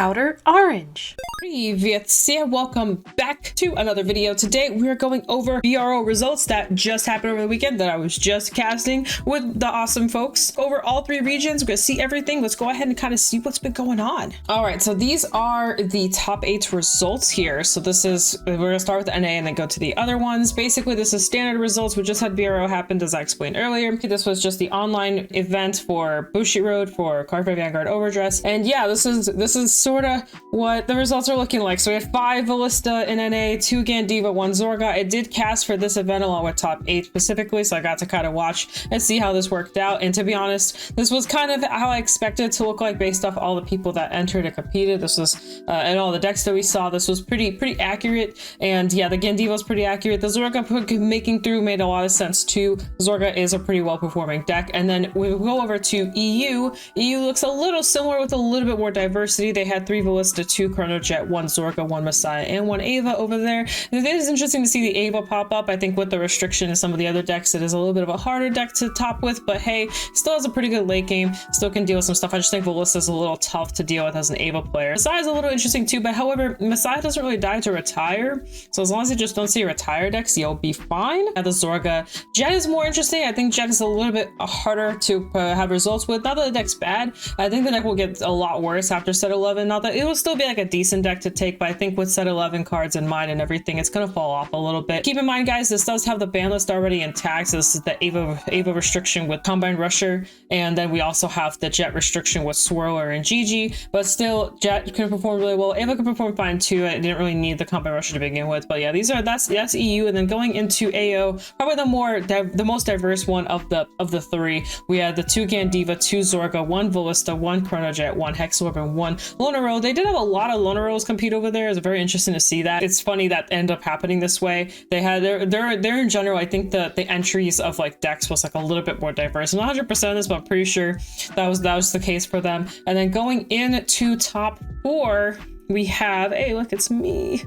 Outer Orange. Привет, welcome back to another video. Today we are going over VRO results that just happened over the weekend that I was just casting with the awesome folks over all three regions. We're gonna see everything. Let's go ahead and kind of see what's been going on. All right, so these are the top 8 results here. So this is, we're gonna start with the NA and then go to the other ones. Basically, this is standard results. We just had VRO happen, as I explained earlier. This was just the online event for Bushi Road for Cardfight Vanguard Overdress. And yeah, this is sort of what the results are looking like. So we have 5 Wilista in NA, 2 Gandiva, 1 Zorga. I did cast for this event along with top 8 specifically, so I got to kind of watch and see how this worked out. And to be honest, this was kind of how I expected it to look like based off all the people that entered and competed. This was and all the decks that we saw, this was pretty accurate. And yeah, the Gandiva was pretty accurate. The Zorga making through made a lot of sense too. Zorga is a pretty well performing deck. And then we go over to EU. EU looks a little similar with a little bit more diversity. They had 3 Wilista, 2 Chrono Jet, 1 Zorga, 1 Messiah, and 1 Ava over there. And it is interesting to see the Ava pop up. I think with the restriction in some of the other decks, it is a little bit of a harder deck to top with, but hey, still has a pretty good late game, still can deal with some stuff. I just think Wilista is a little tough to deal with as an Ava player. Messiah is a little interesting too, but however, Messiah doesn't really die to retire, so as long as you just don't see retire decks, you'll be fine. At the Zorga, Jet is more interesting. I think Jet is a little bit harder to have results with. Not that the deck's bad, I think the deck will get a lot worse after set 11. Not that it will still be like a decent deck to take, but I think with set 11 cards in mind and everything, it's gonna fall off a little bit. Keep in mind, guys, this does have the ban list already intact. So this is the Ava restriction with Combine Rusher, and then we also have the Jet restriction with Swirler and Gigi, but still Jet can perform really well. Ava can perform fine too. I didn't really need the Combine Rusher to begin with, but yeah, that's EU. And then going into AO, probably the most diverse one of the 3. We had the 2 Gandiva, 2 Zorga, 1 Wilista, 1 Chrono Jet, 1 Hexorb, and 1 Lunaro. They did have a lot of Lunaros compete over there. It's very interesting to see that. It's funny that ended up happening this way. They had they're in general, I think the entries of like decks was like a little bit more diverse. Not 100% of this, but I'm pretty sure that was the case for them. And then going into top 4, we have, hey, look, it's me.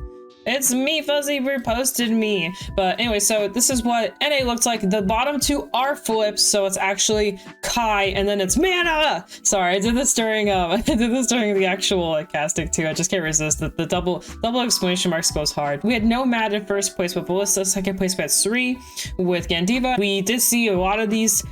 It's me, Fuzzy reposted me. But anyway, so this is what NA looks like. The bottom 2 are flips, so it's actually Kai, and then it's Mana. Sorry, I did this during the actual like casting too. I just can't resist it. The double exclamation marks goes hard. We had no Mad in first place with Wilista. Second place we had 3 with Gandiva. We did see a lot of these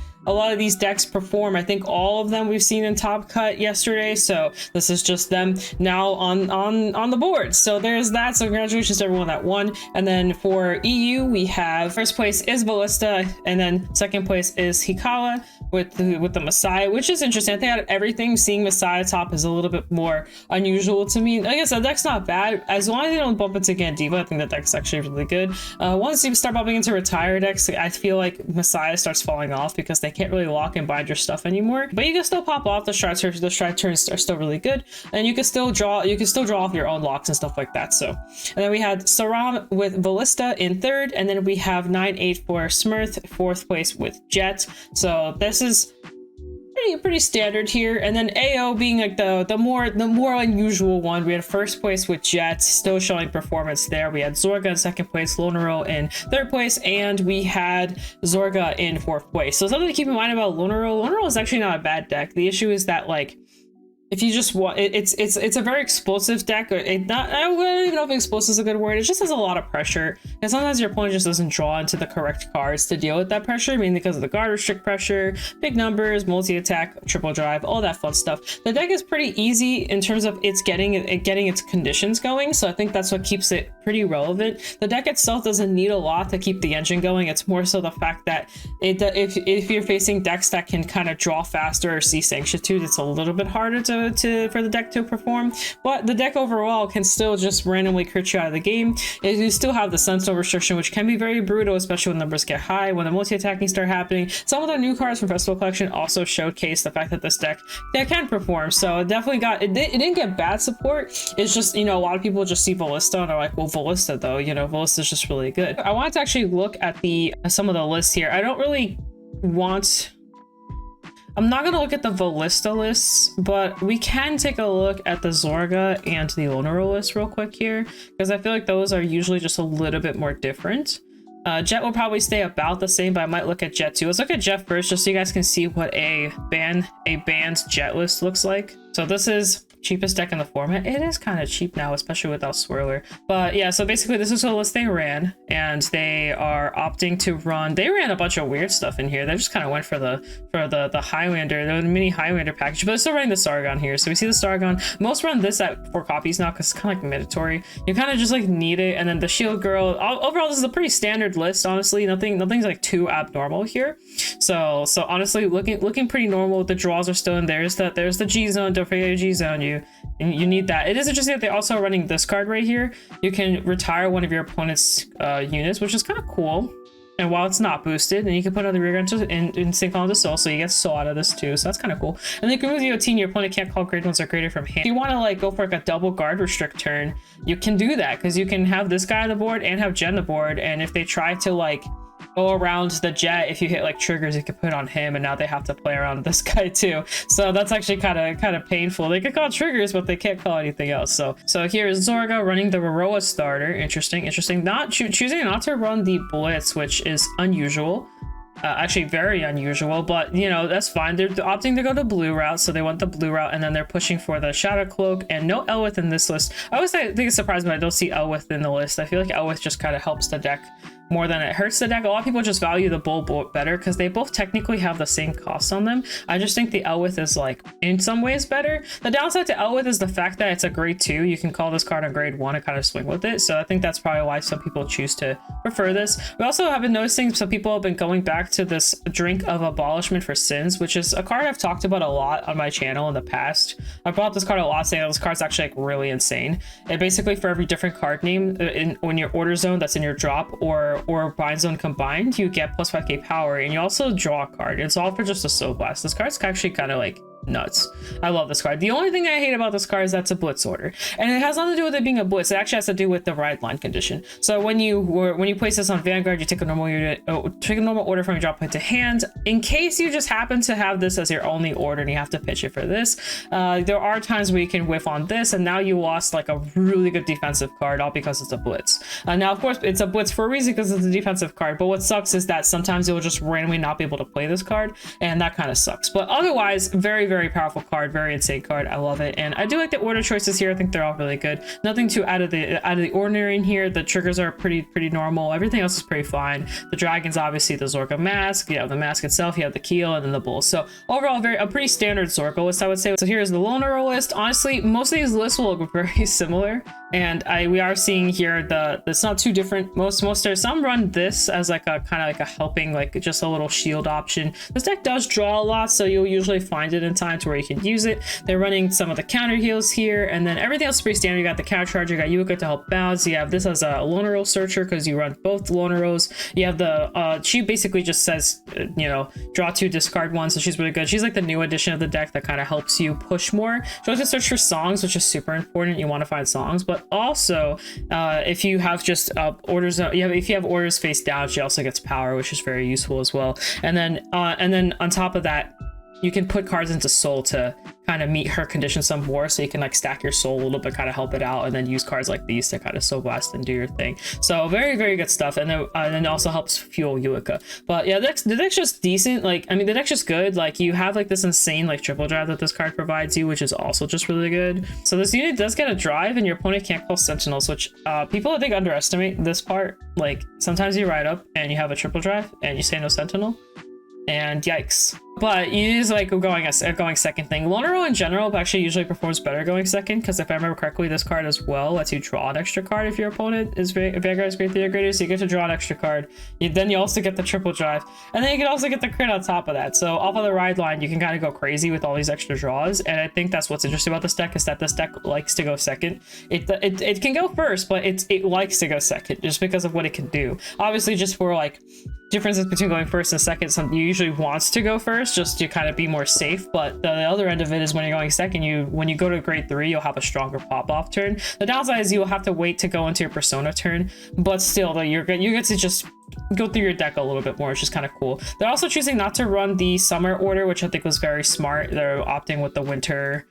decks perform. I think all of them we've seen in Top Cut yesterday, so this is just them now on the board. So there's that. So congratulations to everyone that won. And then for EU, we have first place is Wilista, and then second place is Hikawa with the Messiah, which is interesting. I think out of everything, seeing Messiah top is a little bit more unusual to me. Like I said, the deck's not bad. As long as they don't bump into Gandiva, I think the deck's actually really good. Once you start bumping into retire decks, I feel like Messiah starts falling off because they can't really lock and bind your stuff anymore, but you can still pop off the strike turns are still really good, and you can still draw off your own locks and stuff like that. So, and then we had Saram with Wilista in 3rd, and then we have 9-8 for Smurth, 4th place with Jet. So this is pretty standard here. And then AO being like the more unusual one. We had first place with Jet, still showing performance there. We had Zorga in 2nd place, Lunaro in 3rd place, and we had Zorga in 4th place. So something to keep in mind about Lunaro is actually not a bad deck. The issue is that like, if you just want, it's a very explosive deck. I don't even know if explosive is a good word. It just has a lot of pressure, and sometimes your opponent just doesn't draw into the correct cards to deal with that pressure, mainly because of the guard restrict pressure, big numbers, multi-attack, triple drive, all that fun stuff. The deck is pretty easy in terms of it's getting its conditions going, so I think that's what keeps it pretty relevant. The deck itself doesn't need a lot to keep the engine going. It's more so the fact that if you're facing decks that can kind of draw faster or see Sanctitude, it's a little bit harder for the deck to perform, but the deck overall can still just randomly crit you out of the game. You still have the Sentinel restriction, which can be very brutal, especially when numbers get high, when the multi-attacking start happening. Some of the new cards from Festival Collection also showcase the fact that this deck can perform, so it definitely it didn't get bad support. It's just, you know, a lot of people just see Wilista and are like, well, Wilista though, you know, Wilista is just really good. I wanted to actually look at some of the lists here. I'm not going to look at the Wilista lists, but we can take a look at the Zorga and the Lunaro list real quick here, because I feel like those are usually just a little bit more different. Jet will probably stay about the same, but I might look at Jet too. Let's look at Jet first, just so you guys can see what a banned Jet list looks like. So this is cheapest deck in the format. It is kind of cheap now, especially without Swirler. But yeah, so basically this is a list they ran, and they are opting to run. They ran a bunch of weird stuff in here. They just kind of went for the Highlander, the mini Highlander package, but they're still running the Sargon here. So we see the Sargon. Most run this at 4 copies now because it's kind of like mandatory. You kind of just like need it, and then the Shield Girl. Overall, this is a pretty standard list. Honestly, nothing's like too abnormal here. So honestly, looking pretty normal. The draws are still in. There's the G zone. Don't forget your G zone. You need that. It is interesting that they're also running this card right here. You can retire one of your opponent's units, which is kind of cool. And while it's not boosted, then you can put another rear guard in sync on the soul, so you get soul out of this too. So that's kind of cool. And then you can move the OT, and your opponent can't call grade ones or greater from hand. If you want to like go for like a double guard restrict turn, you can do that because you can have this guy on the board and have Jet on the board. And if they try to like go around the Jet, if you hit like triggers, you can put on him, and now they have to play around this guy too. So that's actually kind of painful. They can call triggers, but they can't call anything else. So here's Zorga running the Roroa starter. Interesting. Not choosing not to run the Blitz, which is unusual. Actually very unusual, but you know, that's fine. They're opting to go the blue route, so they want the blue route, and then they're pushing for the Shadow Cloak, and no Elwith in this list. I always think it's surprising when I don't see Elwith in the list. I feel like Elwith just kind of helps the deck more than it hurts the deck. A lot of people just value the Bull better because they both technically have the same costs on them. I just think the Elwith is like in some ways better. The downside to Elwith is the fact that it's a grade 2. You can call this card a grade 1 and kind of swing with it. So I think that's probably why some people choose to prefer this. We also have been noticing some people have been going back to this Drink of Abolishment for Sins, which is a card I've talked about a lot on my channel in the past. I brought up this card a lot, saying this card's actually like really insane. And basically for every different card name when your order zone that's in your drop or bind zone combined, you get plus 5k power, and you also draw a card. It's all for just a Soul Blast. This card's actually kind of like nuts. I love this card. The only thing I hate about this card is that's a blitz order, and it has nothing to do with it being a blitz. It actually has to do with the ride line condition. So when you place this on Vanguard, you take a normal unit, take a normal order from your drop point to hand. In case you just happen to have this as your only order and you have to pitch it for this, there are times where you can whiff on this, and now you lost like a really good defensive card, all because it's a blitz. Now of course it's a blitz for a reason because it's a defensive card, but what sucks is that sometimes you'll just randomly not be able to play this card, and that kind of sucks. But otherwise, very powerful card, very insane card. I love it, and I do like the order choices here. I think they're all really good. Nothing too out of the ordinary in here. The triggers are pretty normal. Everything else is pretty fine. The dragons, obviously, the Zorka mask. You have the mask itself. You have the keel, and then the bull. So overall, a pretty standard Zorka list, I would say. So here's the Lunaro list. Honestly, most of these lists will look very similar, and we are seeing here it's not too different. Most some run this as like a kind of like a helping, like just a little shield option. This deck does draw a lot, so you'll usually find it in time to where you can use it. They're running some of the counter heals here, and then everything else is pretty standard. You got the counter charge, you got Yuka to help bounce. You have this as a Lunaro searcher because you run both Lunaros. You have the she basically just says you know, draw 2, discard 1, so she's really good. She's like the new addition of the deck that kind of helps you push more. She also search for songs, which is super important. You want to find songs, but also if you have just orders, if you have orders face down, she also gets power, which is very useful as well. And then on top of that, you can put cards into soul to kind of meet her condition some more, so you can like stack your soul a little bit, kind of help it out, and then use cards like these to kind of soul blast and do your thing. So very good stuff, and then it also helps fuel Yuika. But yeah, the deck's just decent. Like, I mean, the deck's just good. Like, you have like this insane like triple drive that this card provides you, which is also just really good. So this unit does get a drive, and your opponent can't call sentinels, which people I think underestimate this part. Like, sometimes you ride up and you have a triple drive and you say no sentinel, and yikes. But it is like going second thing. Lunaro in general actually usually performs better going second, because if I remember correctly, this card as well lets you draw an extra card if your opponent is Vanguard is grade 3 or greater, so you get to draw an extra card. Then you also get the triple drive, and then you can also get the crit on top of that. So off of the ride line, you can kind of go crazy with all these extra draws, and I think that's what's interesting about this deck, is that this deck likes to go second. It can go first, but it likes to go second just because of what it can do. Obviously, just for like differences between going first and second, something you usually wants to go first just to kind of be more safe, but the other end of it is when you're going second, when you go to grade 3, you'll have a stronger pop-off turn. The downside is you'll have to wait to go into your persona turn, but still, you get to just go through your deck a little bit more, which is kind of cool. They're also choosing not to run the summer order, which I think was very smart. They're opting with the winter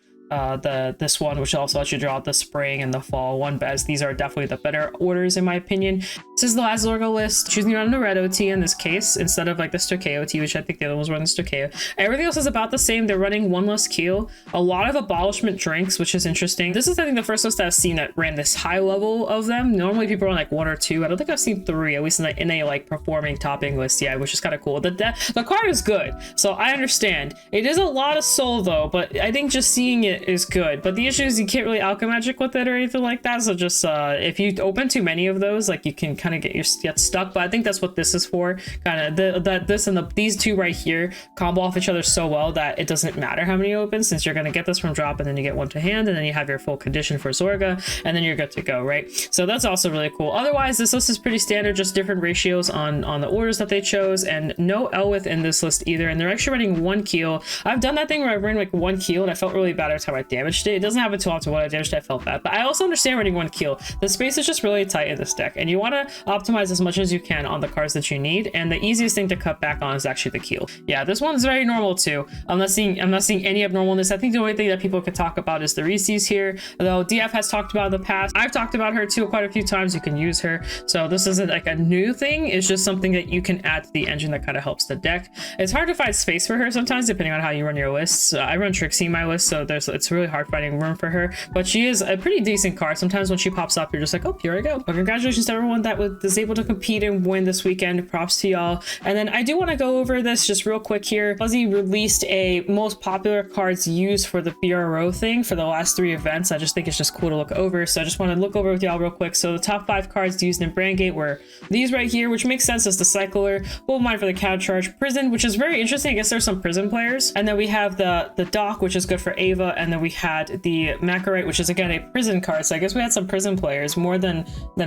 this one, which also lets you draw out the spring and the fall one, but as these are definitely the better orders in my opinion. This is the last Zorga list, choosing around the red OT in this case instead of like the Stoicheo OT, which I think the other ones were in the Stoicheo. Everything else is about the same. They're running one less keel, a lot of abolishment drinks, which is interesting. This is I think the first list I've seen that ran this high level of them. Normally people run like 1 or 2. I don't think I've seen 3, at least in a like performing topping list yet, which is kind of cool. The card is good, so I understand. It is a lot of soul though, but I think just seeing it is good. But the issue is you can't really alchemagic with it or anything like that, so just if you open too many of those, like you can kind of get stuck. But I think that's what this is for, kind of this and these two right here combo off each other so well that it doesn't matter how many you open, since you're going to get this from drop and then you get one to hand and then you have your full condition for Zorga and then you're good to go, right? So that's also really cool. Otherwise, this list is pretty standard, just different ratios on the orders that they chose, and no Elwith in this list either. And they're actually running 1 keel. I've done that thing where I ran like 1 keel and I felt really bad every time I damaged it. It doesn't happen too often when I damaged it, I felt bad, but I also understand running 1 keel. The space is just really tight in this deck and you want to optimize as much as you can on the cards that you need, and the easiest thing to cut back on is actually the keel. Yeah, this one's very normal too. I'm not seeing any abnormalness. I think the only thing that people could talk about is the Reese's here, though DF has talked about in the past. I've talked about her too quite a few times. You can use her, so this isn't like a new thing. It's just something that you can add to the engine that kind of helps the deck. It's hard to find space for her sometimes depending on how you run your lists. I run Trixie in my list, so it's really hard finding room for her, but she is a pretty decent card. Sometimes when she pops up, you're just like, oh, here I go. But congratulations to everyone that was able to compete and win this weekend. Props to y'all. And then I do want to go over this just real quick here. Fuzzy released a most popular cards used for the BRO thing for the last 3 events. I just think it's just cool to look over, so I just want to look over with y'all real quick. So the top 5 cards used in Brandgate were these right here, which makes sense as the Cycler, Full Mind for the counter charge, Prison, which is very interesting. I guess there's some prison players, and then we have the Dock, which is good for Ava, and then we had the Macarite, which is again a prison card. So I guess we had some prison players, more than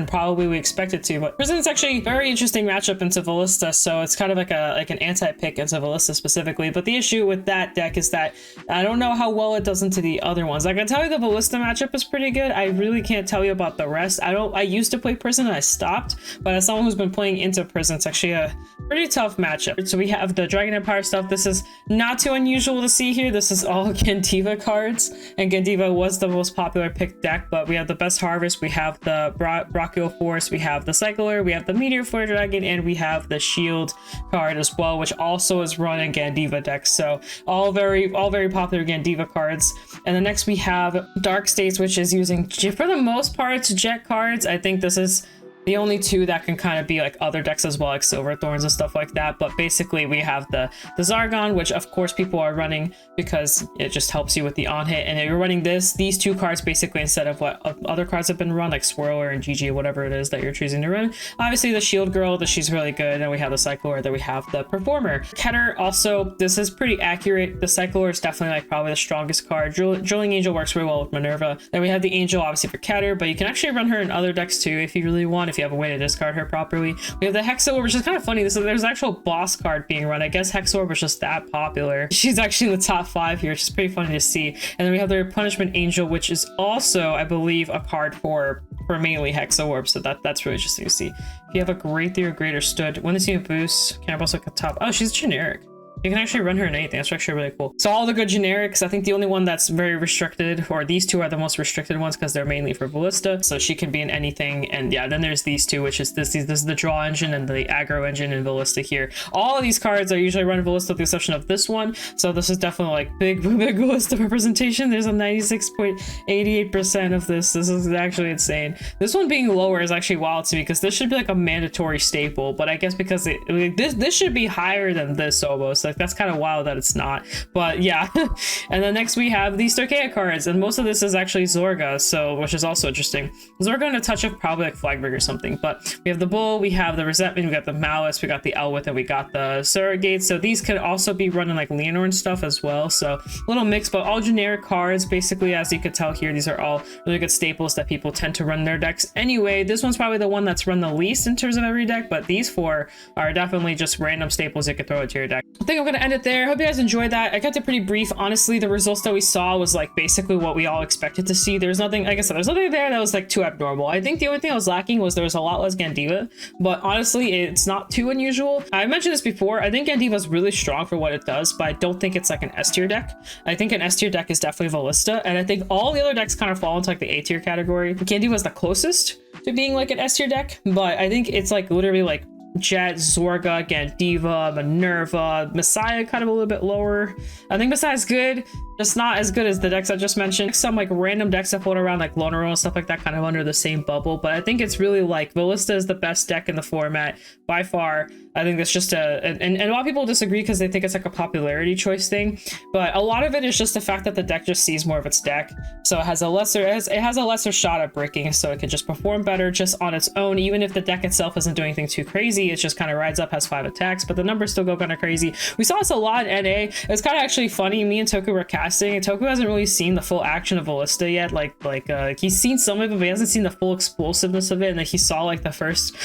probably we expected to. But Prison is actually a very interesting matchup into Wilista, so it's kind of like an anti-pick into Wilista specifically. But the issue with that deck is that I don't know how well it does into the other ones. I can tell you the Wilista matchup is pretty good. I really can't tell you about the rest. I used to play Prison and I stopped, but as someone who's been playing into Prison, it's actually a pretty tough matchup. So we have the Dragon Empire stuff. This is not too unusual to see here. This is all Gandiva cards, and Gandiva was the most popular pick deck, but we have the Best Harvest, we have the Brachial Force, we have the Cycler, we have the Meteor Flare Dragon, and we have the Shield card as well, which also is running Gandiva decks. So all very popular Gandiva cards. And then next we have Dark States, which is using, for the most part, Jet cards. I think this is the only 2 that can kind of be like other decks as well, like Silver Thorns and stuff like that. But basically we have the Zargon, which of course people are running because it just helps you with the on hit. And if you're running these 2 cards basically instead of what other cards have been run, like Swirler and GG, whatever it is that you're choosing to run. Obviously the Shield Girl, she's really good. And we have the Cyclor, then we have the Performer. Keter also, this is pretty accurate. The Cyclor is definitely like probably the strongest card. Drilling Angel works really well with Minerva. Then we have the Angel obviously for Keter, but you can actually run her in other decks too if you really want, if you have a way to discard her properly. We have the Hexorb, which is kind of funny. There's an actual boss card being run. I guess Hexorb was just that popular. She's actually in the top 5 here, which is pretty funny to see. And then we have the Replenishment Angel, which is also, I believe, a card for mainly Hexorb. So that's really interesting to see. If you have a Great Theory, Greater Stood, when this unit boosts, can I also at top? Oh, she's generic. You can actually run her in anything. That's actually really cool. So all the good generics. I think the only one that's very restricted, or these 2 are the most restricted ones because they're mainly for Wilista. So she can be in anything. And yeah, then there's these 2, which is this is the Draw engine and the Aggro engine in Wilista here. All of these cards are usually run in Wilista with the exception of this one. So this is definitely like big Wilista representation. There's a 96.88% of this. This is actually insane. This one being lower is actually wild to me because this should be like a mandatory staple. But I guess because this should be higher than this almost. Like that's kind of wild that it's not, but yeah. And then next we have these Stoicheo cards, and most of this is actually Zorga, so which is also interesting. Zorga and a touch of probably like Flagbrig or something, but we have the Bull, we have the Resentment, we got the Malice, we got the Elwith, and we got the Surrogate. So these could also be running like Leonor and stuff as well, so a little mix, but all generic cards basically. As you could tell here, these are all really good staples that people tend to run their decks anyway. This one's probably the one that's run the least in terms of every deck, but these 4 are definitely just random staples you could throw into your deck. I think think I'm gonna end it there. Hope you guys enjoyed that. I kept it pretty brief. Honestly, the results that we saw was like basically what we all expected to see. There's nothing, like I said, there's nothing there that was like too abnormal. I think the only thing I was lacking was there was a lot less Gandiva, but honestly, it's not too unusual. I mentioned this before. I think Gandiva is really strong for what it does, but I don't think it's like an S tier deck. I think an S tier deck is definitely Wilista, and I think all the other decks kind of fall into like the A tier category. Gandiva is the closest to being like an S tier deck, but I think it's like literally like Jet, Zorga, Gandiva, Minerva, Messiah kind of a little bit lower. I think Messiah's good, just not as good as the decks I just mentioned. Some like random decks that float around like Lunaro and stuff like that kind of under the same bubble, but I think it's really like Wilista is the best deck in the format by far. I think that's just and a lot of people disagree because they think it's like a popularity choice thing, but a lot of it is just the fact that the deck just sees more of its deck, so it has a lesser shot at breaking, so it can just perform better just on its own. Even if the deck itself isn't doing anything too crazy, it just kind of rides up, has 5 attacks, but the numbers still go kind of crazy. We saw this a lot in NA. It's kind of actually funny. Me and Toku were casting, and Toku hasn't really seen the full action of Wilista yet. Like he's seen some of it, but he hasn't seen the full explosiveness of it. And then he saw like the first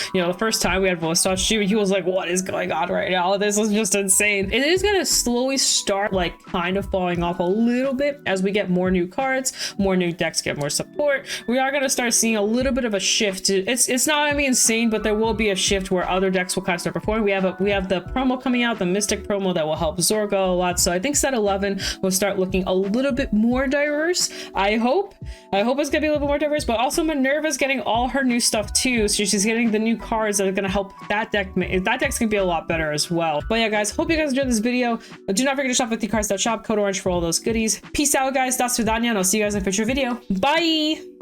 time we had Wilista on stream, he was like, what is going on right now? This is just insane. It is gonna slowly start like kind of falling off a little bit as we get more new cards, more new decks get more support. We are gonna start seeing a little bit of a shift. It's not gonna be insane, but there will be a shift where other decks will kind of start performing. We have the promo coming out, the Mystic promo that will help Zorga a lot. So I think set 11 will start looking a little bit more diverse. I hope it's gonna be a little bit more diverse, but also Minerva's getting all her new stuff too. So she's getting the new cards that are gonna help that deck. That deck's gonna be a lot better as well. But yeah, guys, hope you guys enjoyed this video. Do not forget to shop with cards.shop, code orange for all those goodies. Peace out, guys. Das vidanya, and I'll see you guys in a future video. Bye.